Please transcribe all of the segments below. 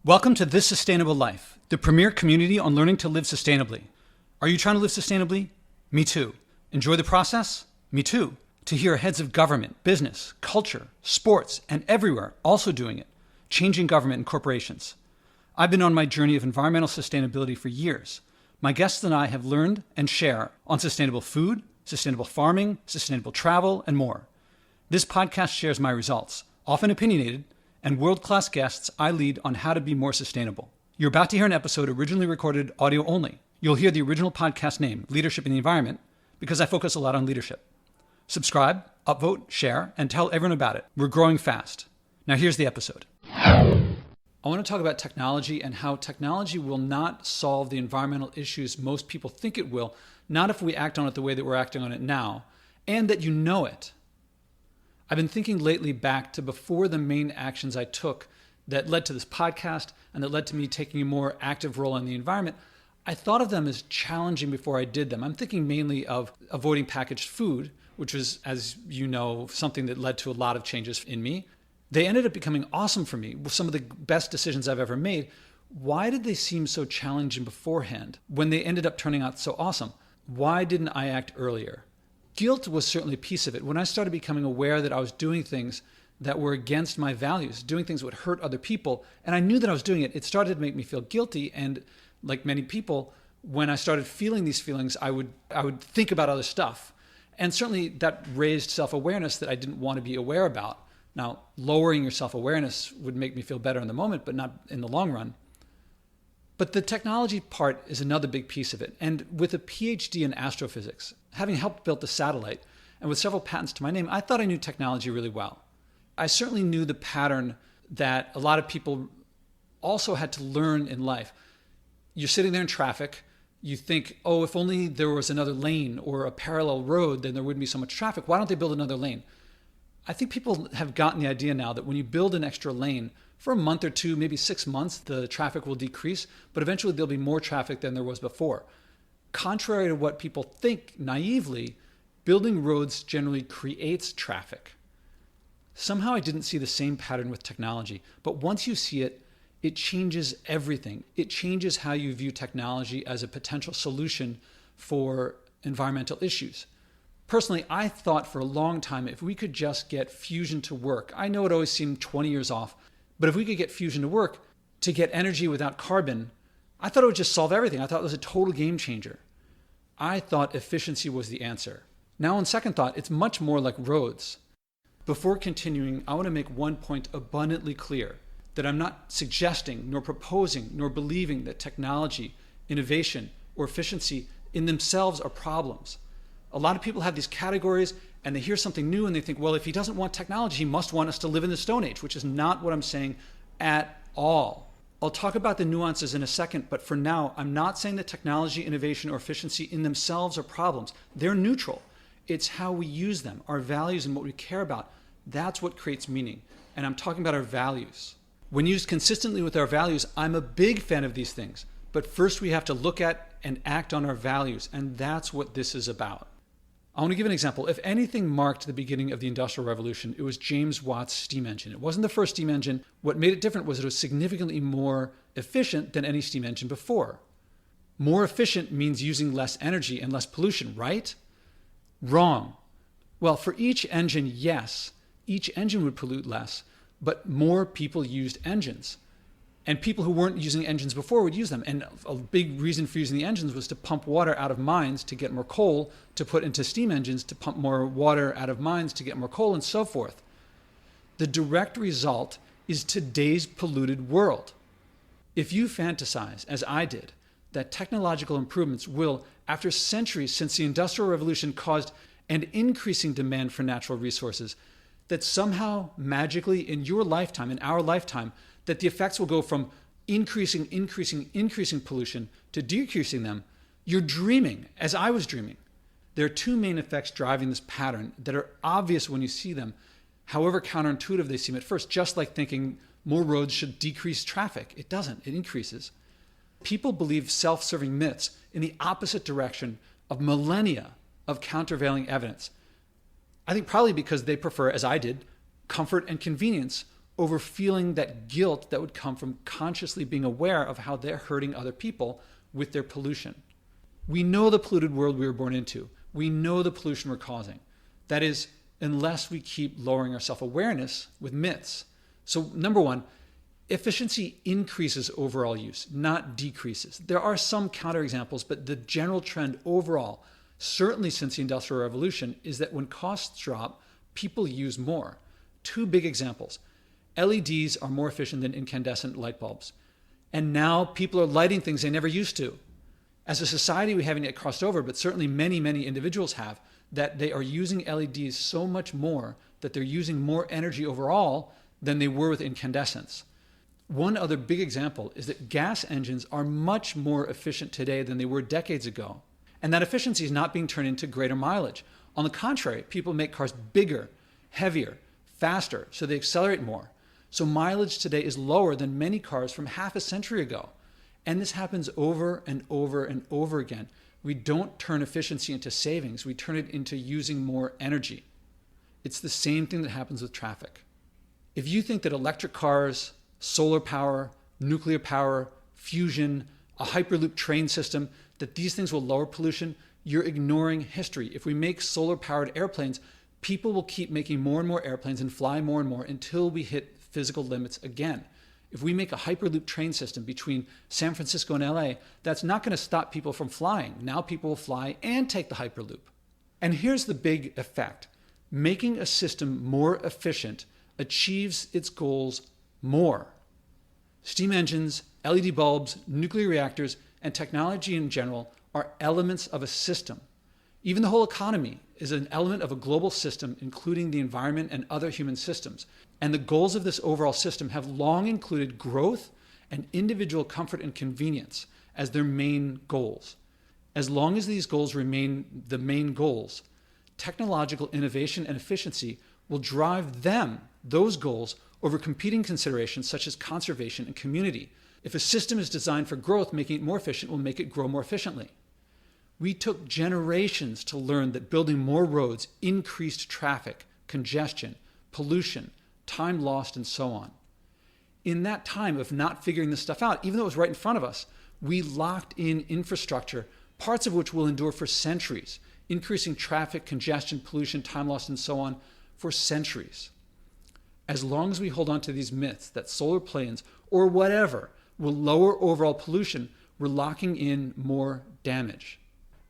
Welcome to This Sustainable Life, the premier community on learning to live sustainably. Are you trying to live sustainably? Me too. Enjoy the process? Me too. To hear heads of government, business, culture, sports, and everywhere also doing it, changing government and corporations. I've been on my journey of environmental sustainability for years. My guests and I have learned and share on sustainable food, sustainable farming, sustainable travel, and more. This podcast shares my results, often opinionated, and world-class guests I lead on how to be more sustainable. You're about to hear an episode originally recorded audio only. You'll hear the original podcast name, Leadership in the Environment, because I focus a lot on leadership. Subscribe, upvote, share, and tell everyone about it. We're growing fast. Now here's the episode. I want to talk about technology and how technology will not solve the environmental issues most people think it will, not if we act on it the way that we're acting on it now, and that you know it. I've been thinking lately back to before the main actions I took that led to this podcast and that led to me taking a more active role in the environment. I thought of them as challenging before I did them. I'm thinking mainly of avoiding packaged food, which was, as you know, something that led to a lot of changes in me. They ended up becoming awesome for me, some of the best decisions I've ever made. Why did they seem so challenging beforehand when they ended up turning out so awesome? Why didn't I act earlier? Guilt was certainly a piece of it. When I started becoming aware that I was doing things that were against my values, doing things that would hurt other people, and I knew that I was doing it, it started to make me feel guilty. And like many people, when I started feeling these feelings, I would think about other stuff. And certainly that raised self-awareness that I didn't want to be aware about. Now, lowering your self-awareness would make me feel better in the moment, but not in the long run. But the technology part is another big piece of it. And with a PhD in astrophysics, having helped build the satellite, and with several patents to my name, I thought I knew technology really well. I certainly knew the pattern that a lot of people also had to learn in life. You're sitting there in traffic, you think, oh, if only there was another lane or a parallel road, then there wouldn't be so much traffic. Why don't they build another lane? I think people have gotten the idea now that when you build an extra lane, for a month or two, maybe 6 months, the traffic will decrease, but eventually there'll be more traffic than there was before. Contrary to what people think naively, building roads generally creates traffic. Somehow I didn't see the same pattern with technology, but once you see it, it changes everything. It changes how you view technology as a potential solution for environmental issues. Personally, I thought for a long time if we could just get fusion to work, I know it always seemed 20 years off, but if we could get fusion to work to get energy without carbon, I thought it would just solve everything. I thought it was a total game changer. I thought efficiency was the answer. Now on second thought, it's much more like roads. Before continuing, I want to make one point abundantly clear, that I'm not suggesting, nor proposing, nor believing that technology, innovation, or efficiency in themselves are problems. A lot of people have these categories and they hear something new and they think, well, if he doesn't want technology, he must want us to live in the Stone Age, which is not what I'm saying at all. I'll talk about the nuances in a second, but for now, I'm not saying that technology, innovation, or efficiency in themselves are problems. They're neutral. It's how we use them, our values and what we care about. That's what creates meaning. And I'm talking about our values. When used consistently with our values, I'm a big fan of these things. But first we have to look at and act on our values, and that's what this is about. I want to give an example. If anything marked the beginning of the Industrial Revolution, it was James Watt's steam engine. It wasn't the first steam engine. What made it different was it was significantly more efficient than any steam engine before. More efficient means using less energy and less pollution, right? Wrong. Well, for each engine, yes, each engine would pollute less, but more people used engines. And people who weren't using engines before would use them. And a big reason for using the engines was to pump water out of mines to get more coal, to put into steam engines to pump more water out of mines to get more coal, and so forth. The direct result is today's polluted world. If you fantasize, as I did, that technological improvements will, after centuries since the Industrial Revolution caused an increasing demand for natural resources, that somehow magically in your lifetime, in our lifetime, that the effects will go from increasing pollution to decreasing them, you're dreaming, as I was dreaming. There are two main effects driving this pattern that are obvious when you see them, however counterintuitive they seem at first, just like thinking more roads should decrease traffic. It doesn't, it increases. People believe self-serving myths in the opposite direction of millennia of countervailing evidence. I think probably because they prefer, as I did, comfort and convenience over feeling that guilt that would come from consciously being aware of how they're hurting other people with their pollution. We know the polluted world we were born into. We know the pollution we're causing. That is, unless we keep lowering our self-awareness with myths. So number one, efficiency increases overall use, not decreases. There are some counterexamples, but the general trend overall, certainly since the Industrial Revolution, is that when costs drop, people use more. Two big examples. LEDs are more efficient than incandescent light bulbs. And now people are lighting things they never used to. As a society, we haven't yet crossed over, but certainly many, many individuals have, that they are using LEDs so much more that they're using more energy overall than they were with incandescents. One other big example is that gas engines are much more efficient today than they were decades ago. And that efficiency is not being turned into greater mileage. On the contrary, people make cars bigger, heavier, faster, so they accelerate more. So mileage today is lower than many cars from half a century ago. And this happens over and over and over again. We don't turn efficiency into savings. We turn it into using more energy. It's the same thing that happens with traffic. If you think that electric cars, solar power, nuclear power, fusion, a hyperloop train system, that these things will lower pollution, you're ignoring history. If we make solar-powered airplanes, people will keep making more and more airplanes and fly more and more until we hit physical limits again. If we make a hyperloop train system between San Francisco and LA, that's not going to stop people from flying. Now people will fly and take the hyperloop. And here's the big effect. Making a system more efficient achieves its goals more. Steam engines, LED bulbs, nuclear reactors, and technology in general are elements of a system. Even the whole economy is an element of a global system, including the environment and other human systems. And the goals of this overall system have long included growth and individual comfort and convenience as their main goals. As long as these goals remain the main goals, technological innovation and efficiency will drive those goals, over competing considerations such as conservation and community. If a system is designed for growth, making it more efficient will make it grow more efficiently. We took generations to learn that building more roads increased traffic, congestion, pollution, time lost, and so on. In that time of not figuring this stuff out, even though it was right in front of us, we locked in infrastructure, parts of which will endure for centuries, increasing traffic, congestion, pollution, time lost, and so on for centuries. As long as we hold on to these myths that solar planes or whatever will lower overall pollution, we're locking in more damage.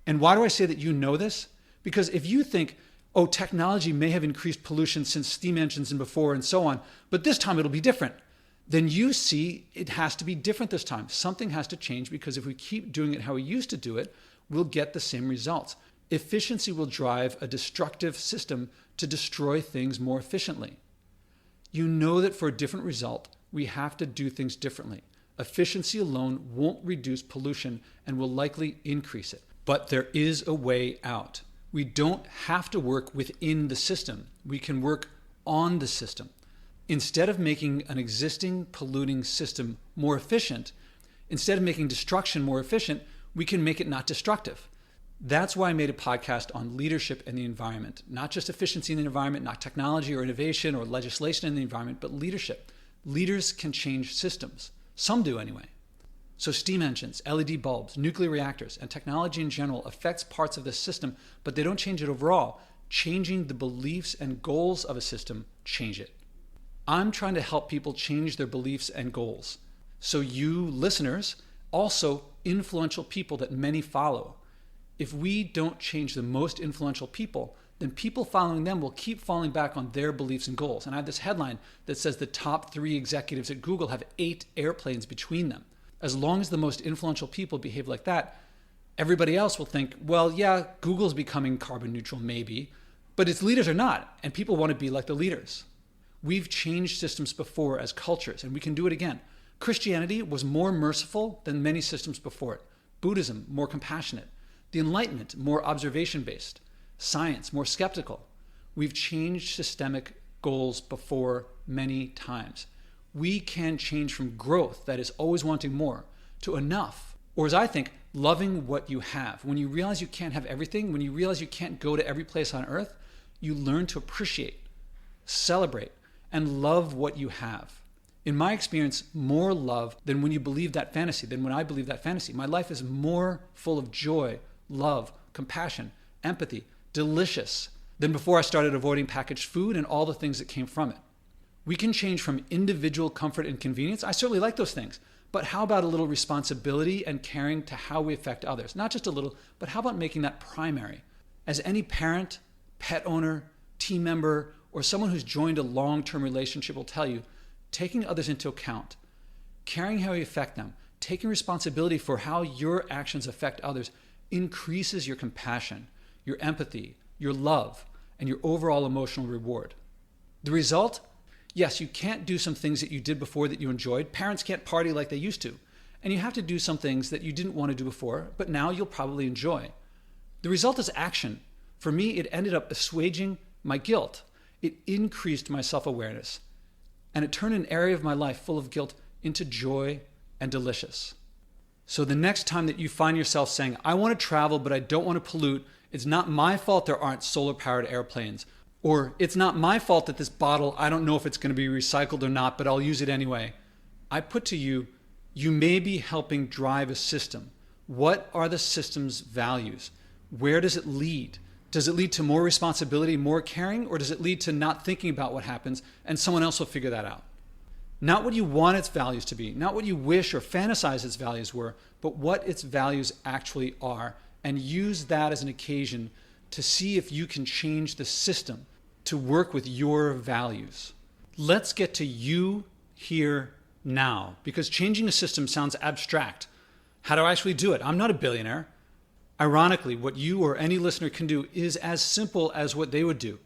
And why do I say that you know this? Because if you think, oh, technology may have increased pollution since steam engines and before and so on, but this time it'll be different, then you see it has to be different this time. Something has to change, because if we keep doing it how we used to do it, we'll get the same results. Efficiency will drive a destructive system to destroy things more efficiently. You know that for a different result, we have to do things differently. Efficiency alone won't reduce pollution and will likely increase it. But there is a way out. We don't have to work within the system. We can work on the system. Instead of making an existing polluting system more efficient, instead of making destruction more efficient, we can make it not destructive. That's why I made a podcast on leadership and the environment. Not just efficiency in the environment, not technology or innovation or legislation in the environment, but leadership. Leaders can change systems. Some do anyway. So steam engines, LED bulbs, nuclear reactors, and technology in general affects parts of the system, but they don't change it overall. Changing the beliefs and goals of a system change it. I'm trying to help people change their beliefs and goals. So you listeners, also influential people that many follow. If we don't change the most influential people, then people following them will keep falling back on their beliefs and goals. And I have this headline that says the top 3 executives at Google have 8 airplanes between them. As long as the most influential people behave like that, everybody else will think, well, yeah, Google's becoming carbon neutral, maybe, but its leaders are not, and people want to be like the leaders. We've changed systems before as cultures, and we can do it again. Christianity was more merciful than many systems before it. Buddhism, more compassionate. The Enlightenment, more observation-based. Science, more skeptical. We've changed systemic goals before many times. We can change from growth, that is always wanting more, to enough. Or as I think, loving what you have. When you realize you can't have everything, when you realize you can't go to every place on earth, you learn to appreciate, celebrate, and love what you have. In my experience, more love than when you believe that fantasy, than when I believe that fantasy. My life is more full of joy, love, compassion, empathy, delicious than before I started avoiding packaged food and all the things that came from it. We can change from individual comfort and convenience. I certainly like those things. But how about a little responsibility and caring to how we affect others? Not just a little, but how about making that primary? As any parent, pet owner, team member, or someone who's joined a long-term relationship will tell you, taking others into account, caring how you affect them, taking responsibility for how your actions affect others increases your compassion, your empathy, your love, and your overall emotional reward. The result? Yes, you can't do some things that you did before that you enjoyed. Parents can't party like they used to. And you have to do some things that you didn't want to do before, but now you'll probably enjoy. The result is action. For me, it ended up assuaging my guilt. It increased my self-awareness. And it turned an area of my life full of guilt into joy and delicious. So the next time that you find yourself saying, I want to travel, but I don't want to pollute, it's not my fault there aren't solar-powered airplanes. Or it's not my fault that this bottle, I don't know if it's going to be recycled or not, but I'll use it anyway. I put to you, you may be helping drive a system. What are the system's values? Where does it lead? Does it lead to more responsibility, more caring, or does it lead to not thinking about what happens and someone else will figure that out? Not what you want its values to be, not what you wish or fantasize its values were, but what its values actually are, and use that as an occasion to see if you can change the system to work with your values. Let's get to you here now, because changing a system sounds abstract. How do I actually do it? I'm not a billionaire. Ironically, what you or any listener can do is as simple as what they would do.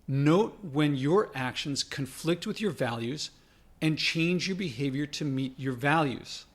Note when your actions conflict with your values and change your behavior to meet your values.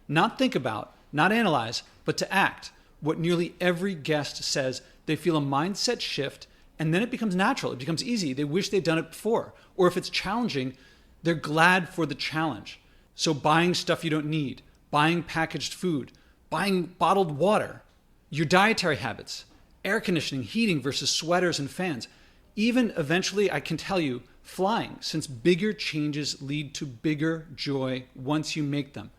Not think about, not analyze, but to act. What nearly every guest says, they feel a mindset shift and then it becomes natural. It becomes easy. They wish they'd done it before. Or if it's challenging, they're glad for the challenge. So buying stuff you don't need, buying packaged food, buying bottled water, your dietary habits, air conditioning, heating versus sweaters and fans, even eventually, I can tell you, flying, since bigger changes lead to bigger joy once you make them.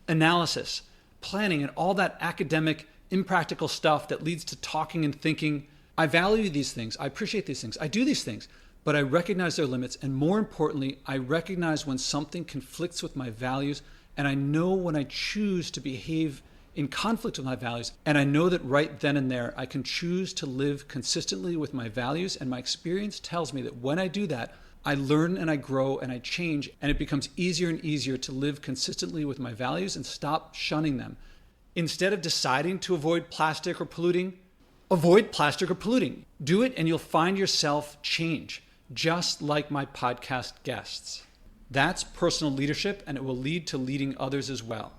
Analysis, planning, and all that academic, impractical stuff that leads to talking and thinking. I value these things. I appreciate these things. I do these things, but I recognize their limits. And more importantly, I recognize when something conflicts with my values, and I know when I choose to behave in conflict with my values. And I know that right then and there, I can choose to live consistently with my values. And my experience tells me that when I do that, I learn and I grow and I change, and it becomes easier and easier to live consistently with my values and stop shunning them. Instead of deciding to avoid plastic or polluting, avoid plastic or polluting. Do it and you'll find yourself change, just like my podcast guests. That's personal leadership, and it will lead to leading others as well.